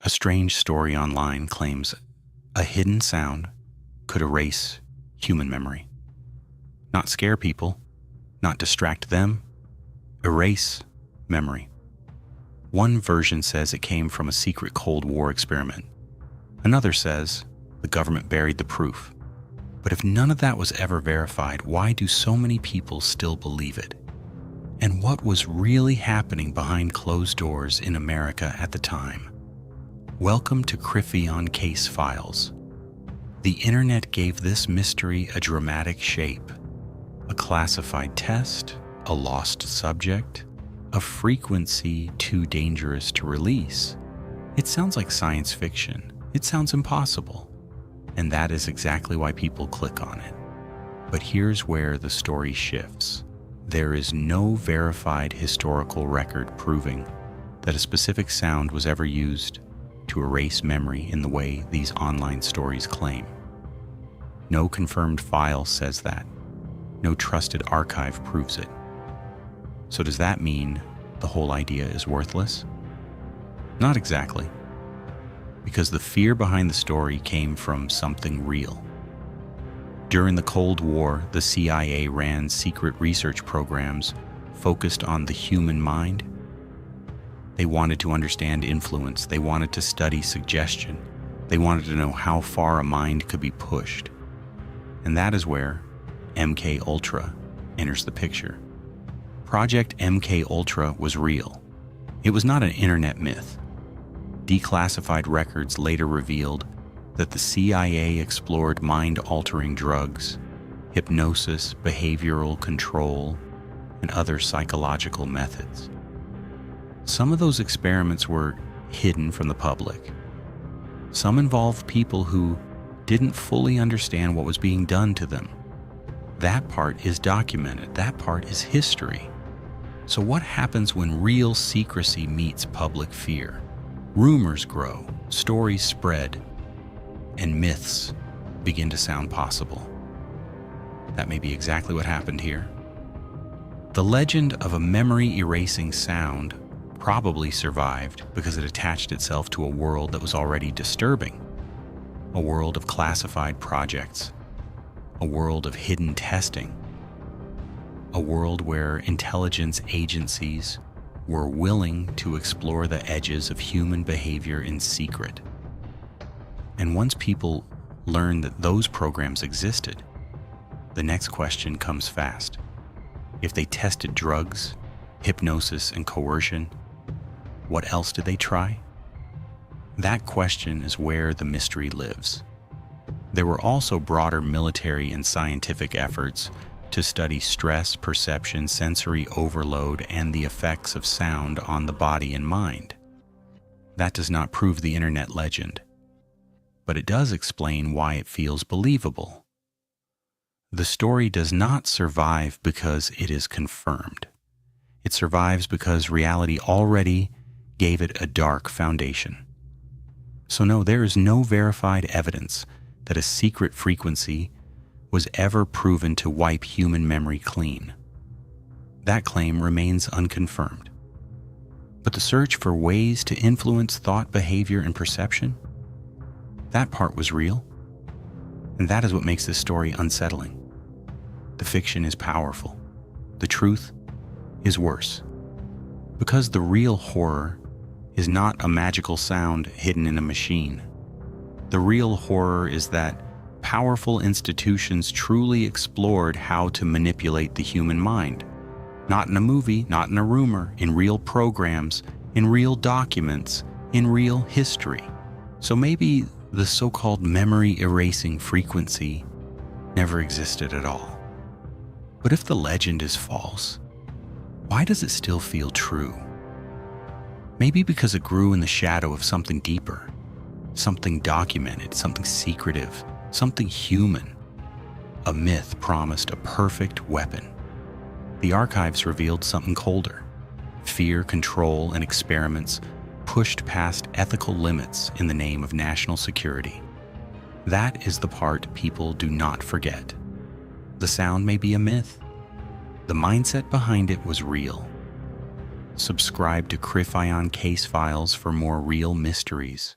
A strange story online claims a hidden sound could erase human memory. Not scare people, not distract them, erase memory. One version says it came from a secret Cold War experiment. Another says the government buried the proof. But if none of that was ever verified, why do so many people still believe it? And what was really happening behind closed doors in America at the time? Welcome to Cryphion Case Files. The internet gave this mystery a dramatic shape. A classified test, a lost subject, a frequency too dangerous to release. It sounds like science fiction. It sounds impossible. And that is exactly why people click on it. But here's where the story shifts. There is no verified historical record proving that a specific sound was ever used to erase memory in the way these online stories claim. No confirmed file says that. No trusted archive proves it. So does that mean the whole idea is worthless? Not exactly. Because the fear behind the story came from something real. During the Cold War, the CIA ran secret research programs focused on the human mind. They wanted to understand influence. They wanted to study suggestion. They wanted to know how far a mind could be pushed. And that is where MKUltra enters the picture. Project MKUltra was real. It was not an internet myth. Declassified records later revealed that the CIA explored mind-altering drugs, hypnosis, behavioral control, and other psychological methods. Some of those experiments were hidden from the public. Some involved people who didn't fully understand what was being done to them. That part is documented. That part is history. So what happens when real secrecy meets public fear? Rumors grow, stories spread, and myths begin to sound possible. That may be exactly what happened here. The legend of a memory-erasing sound probably survived because it attached itself to a world that was already disturbing. A world of classified projects. A world of hidden testing. A world where intelligence agencies were willing to explore the edges of human behavior in secret. And once people learned that those programs existed, the next question comes fast. If they tested drugs, hypnosis, and coercion, what else did they try? That question is where the mystery lives. There were also broader military and scientific efforts to study stress, perception, sensory overload, and the effects of sound on the body and mind. That does not prove the internet legend, but it does explain why it feels believable. The story does not survive because it is confirmed. It survives because reality already gave it a dark foundation. So no, there is no verified evidence that a secret frequency was ever proven to wipe human memory clean. That claim remains unconfirmed. But the search for ways to influence thought, behavior, and perception, that part was real. And that is what makes this story unsettling. The fiction is powerful. The truth is worse. Because the real horror is not a magical sound hidden in a machine. The real horror is that powerful institutions truly explored how to manipulate the human mind. Not in a movie, not in a rumor, in real programs, in real documents, in real history. So maybe the so-called memory-erasing frequency never existed at all. But if the legend is false, why does it still feel true? Maybe because it grew in the shadow of something deeper, something documented, something secretive, something human. A myth promised a perfect weapon. The archives revealed something colder. Fear, control, and experiments pushed past ethical limits in the name of national security. That is the part people do not forget. The sound may be a myth. The mindset behind it was real. Subscribe to Cryphion case files for more real mysteries.